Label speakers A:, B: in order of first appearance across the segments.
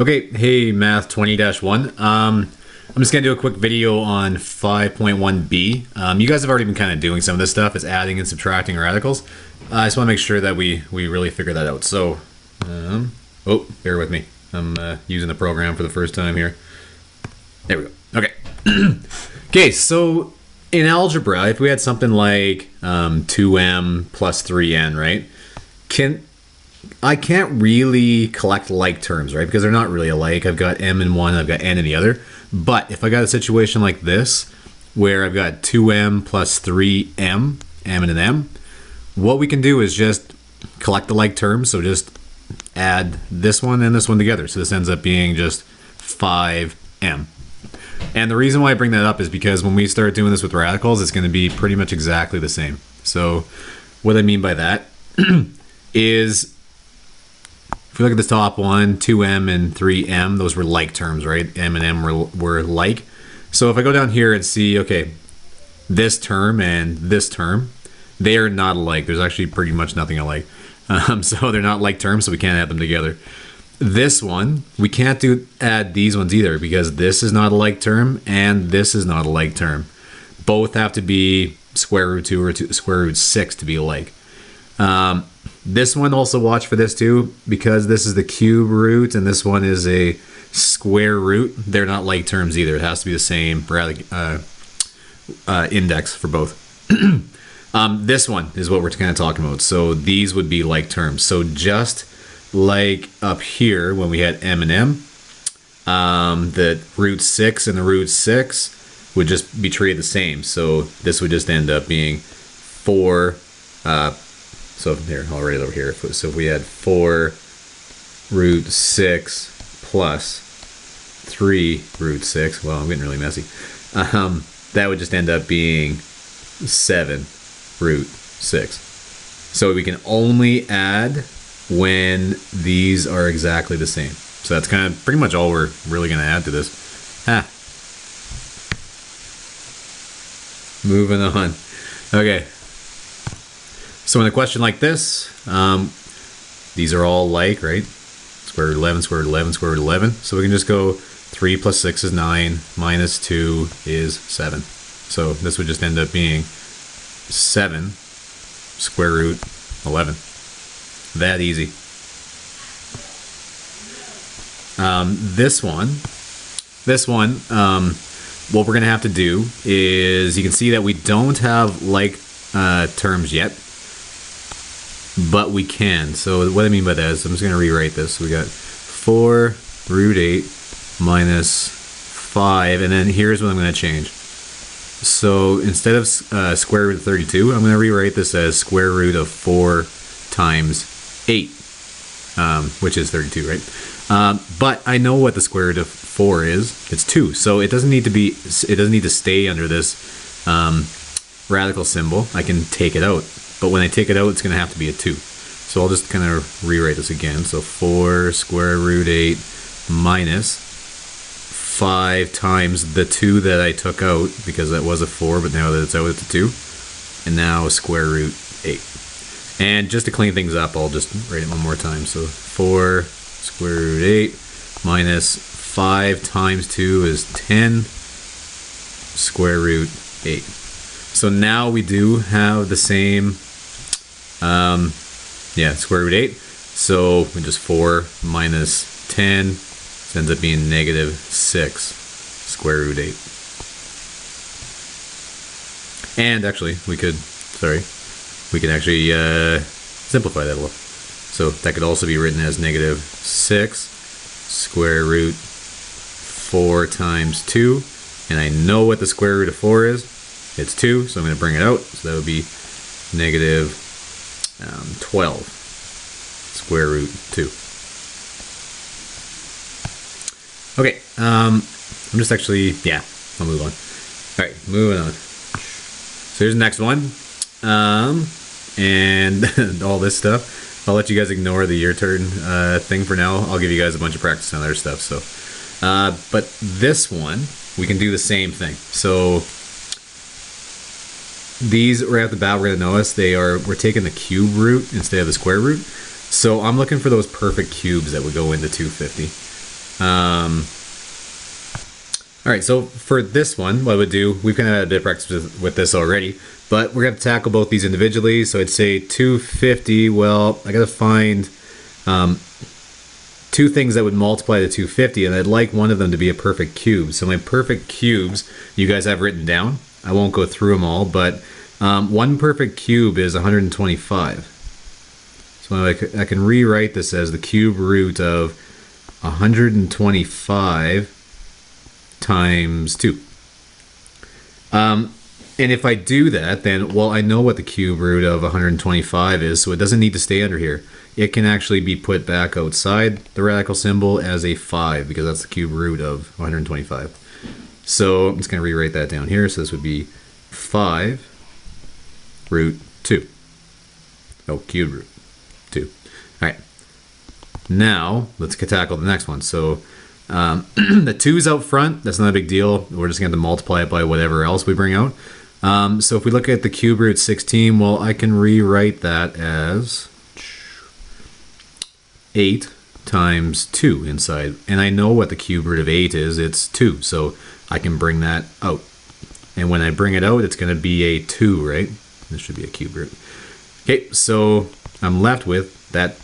A: Okay, hey Math 20-1. I'm just gonna do a quick video on 5.1b. You guys have already been kind of doing some of this stuff. It's adding and subtracting radicals. I just want to make sure that we really figure that out. So, oh, bear with me. I'm using the program for the first time here. There we go. Okay. Okay, so in algebra, if we had something like 2m plus 3n, right? I can't really collect like terms, right? Because they're not really alike. I've got m in one, I've got n in the other. But if I got a situation like this, where I've got 2m plus 3m, m and an m, what we can do is just collect the like terms. So just add this one and this one together. So this ends up being just 5m. And the reason why I bring that up is because when we start doing this with radicals, it's going to be pretty much exactly the same. So what I mean by that is, if we look at the top one, 2m and 3m, those were like terms, right? M and m were like. So if I go down here and see, okay, this term and this term, they are not alike. There's actually pretty much nothing alike. So they're not like terms, so we can't add them together. This one, we can't add these ones either, because this is not a like term and this is not a like term. Both have to be square root 2 or square root 6 to be alike. This one, also watch for this too, because this is the cube root and this one is a square root. They're not like terms either. It has to be the same index for both. This one is what we're kind of talking about. So these would be like terms. So just like up here when we had m and m, the root 6 and the root 6 would just be treated the same. So this would just end up being 4. So here, I'll write it over here. So if we had 4 root 6 plus 3 root 6, well, I'm getting really messy. That would just end up being 7 root 6. So we can only add when these are exactly the same. So that's kind of pretty much all we're really going to add to this. Moving on. Okay. So in a question like this, these are all like, right? Square root 11, square root 11, square root 11. So we can just go 3 plus 6 is 9, minus 2 is 7. So this would just end up being 7 square root 11. That easy. This one, what we're going to have to do is, you can see that we don't have like terms yet, but we can. So what I mean by that is, I'm just going to rewrite this. So we got 4 root 8 minus 5, and then here's what I'm going to change. So instead of square root of 32, I'm going to rewrite this as square root of 4 times 8, which is 32, right? But I know what the square root of 4 is. It's 2. So it doesn't need to stay under this radical symbol. I can take it out. But when I take it out, it's going to have to be a 2. So I'll just kind of rewrite this again. So 4 square root 8 minus 5 times the 2 that I took out, because that was a 4, but now that it's out, it's a 2. And now square root 8. And just to clean things up, I'll just write it one more time. So 4 square root 8 minus 5 times 2 is 10 square root 8. So now we do have the same, square root 8. So we just 4 minus 10, this ends up being negative 6 square root 8. And actually, we can actually simplify that a little. So that could also be written as negative 6 square root 4 times 2. And I know what the square root of 4 is. It's 2, so I'm going to bring it out. So that would be negative 12 square root 2. Okay, I'm just actually, I'll move on. All right, moving on. So here's the next one. And all this stuff. I'll let you guys ignore the your turn thing for now. I'll give you guys a bunch of practice on other stuff. So, but this one, we can do the same thing. So these right off the bat, we're going to notice we're taking the cube root instead of the square root. So I'm looking for those perfect cubes that would go into 250. All right, so for this one, what I would do, we've kind of had a bit of practice with this already, but we're going to tackle both these individually. So I'd say 250, well, I got to find two things that would multiply to 250, and I'd like one of them to be a perfect cube. So my perfect cubes, you guys have written down. I won't go through them all, but one perfect cube is 125. So I can rewrite this as the cube root of 125 times 2. And if I do that, then, well, I know what the cube root of 125 is, so it doesn't need to stay under here. It can actually be put back outside the radical symbol as a 5, because that's the cube root of 125. So I'm just going to rewrite that down here. So this would be 5 root 2. Oh, cube root 2. All right. Now, let's tackle the next one. So the 2's out front. That's not a big deal. We're just going to multiply it by whatever else we bring out. So if we look at the cube root 16, well, I can rewrite that as 8 times 2 inside. And I know what the cube root of 8 is. It's 2. So I can bring that out. And when I bring it out, it's going to be a 2, right? This should be a cube root. Okay, so I'm left with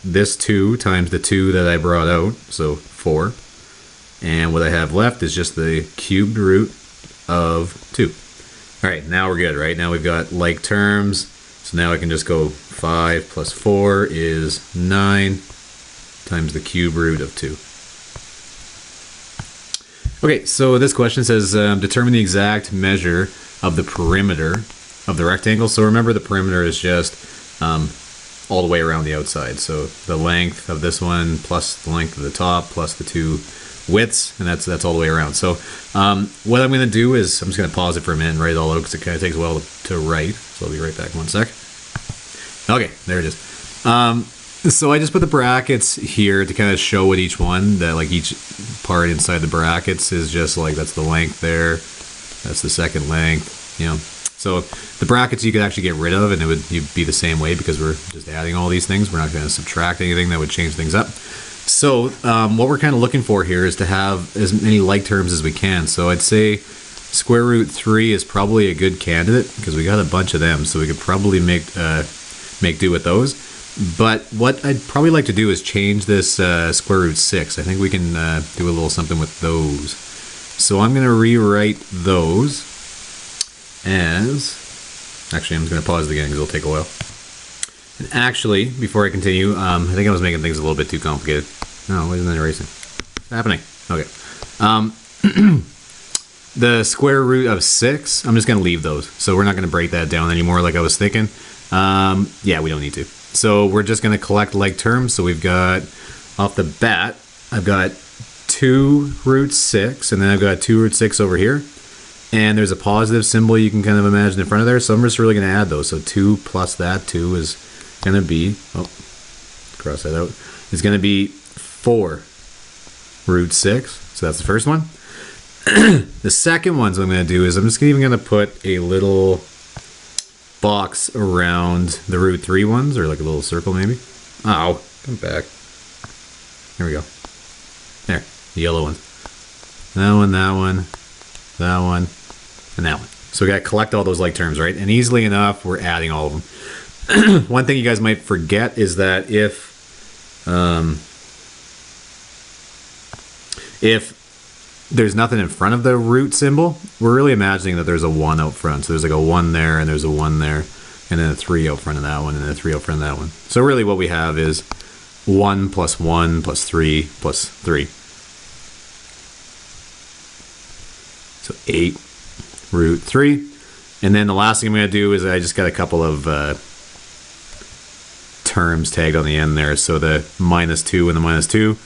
A: this 2 times the 2 that I brought out, so 4. And what I have left is just the cubed root of 2. All right, now we're good, right? Now we've got like terms. So now I can just go 5 plus 4 is 9 times the cube root of 2. Okay, so this question says determine the exact measure of the perimeter of the rectangle. So remember, the perimeter is just all the way around the outside. So the length of this one plus the length of the top plus the 2 widths, and that's all the way around. So what I'm going to do is I'm just going to pause it for a minute and write it all out, because it kind of takes a while to write. So I'll be right back in 1 sec. Okay, there it is. So I just put the brackets here to kind of show what each one, that like each part inside the brackets is just like, that's the length there, that's the second length, you know. So the brackets you could actually get rid of, and you'd be the same way, because we're just adding all these things. We're not going to subtract anything that would change things up. So what we're kind of looking for here is to have as many like terms as we can. So I'd say square root 3 is probably a good candidate, because we got a bunch of them, so we could probably make do with those. But what I'd probably like to do is change this square root 6. I think we can do a little something with those. So I'm going to rewrite those as... Actually, I'm just going to pause it again because it'll take a while. And actually, before I continue, I think I was making things a little bit too complicated. No, isn't that erasing? What's happening? Okay. The square root of 6, I'm just going to leave those. So we're not going to break that down anymore like I was thinking. Yeah, we don't need to. So we're just going to collect like terms. So we've got, off the bat, I've got 2 root 6, and then I've got 2 root 6 over here. And there's a positive symbol you can kind of imagine in front of there. So I'm just really going to add those. So 2 plus that 2 is going to be, oh, cross that out, is going to be 4 root 6. So that's the first one. The second one, what I'm going to do is I'm just even going to put a little box around the root 3 ones, or like a little circle maybe. Oh, come back. There we go. There, the yellow one. That one, that one, that one, and that one. So we got to collect all those like terms, right? And easily enough, we're adding all of them. One thing you guys might forget is that if there's nothing in front of the root symbol, we're really imagining that there's a 1 out front. So there's like a 1 there, and there's a 1 there, and then a 3 out front of that one, and then a 3 out front of that one. So really what we have is 1 plus 1 plus 3 plus 3. So 8 root 3. And then the last thing I'm going to do is I just got a couple of terms tagged on the end there. So the minus 2 and the minus 2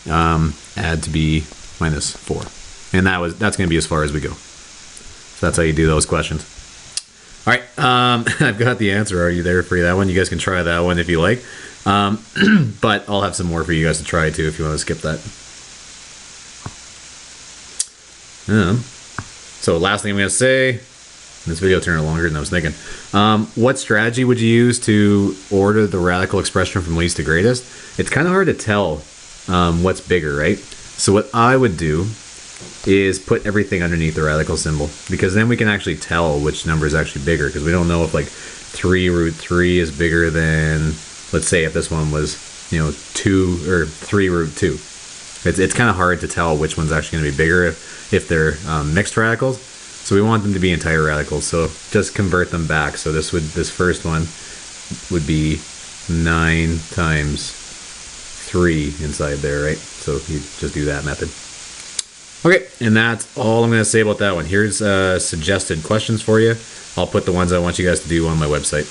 A: add to be minus 4. And that's going to be as far as we go. So that's how you do those questions. All right, I've got the answer. Are you there for that one? You guys can try that one if you like. But I'll have some more for you guys to try too if you want to skip that. So last thing I'm going to say, this video turned longer than I was thinking. What strategy would you use to order the radical expression from least to greatest? It's kind of hard to tell what's bigger, right? So what I would do is put everything underneath the radical symbol, because then we can actually tell which number is actually bigger, because we don't know if like 3 root 3 is bigger than, let's say if this one was, 2 or 3 root 2. It's kind of hard to tell which one's actually going to be bigger if they're mixed radicals. So we want them to be entire radicals. So just convert them back. So this first one would be 9 times 3 inside there, right? So you just do that method. Okay, and that's all I'm going to say about that one. Here's suggested questions for you. I'll put the ones I want you guys to do on my website.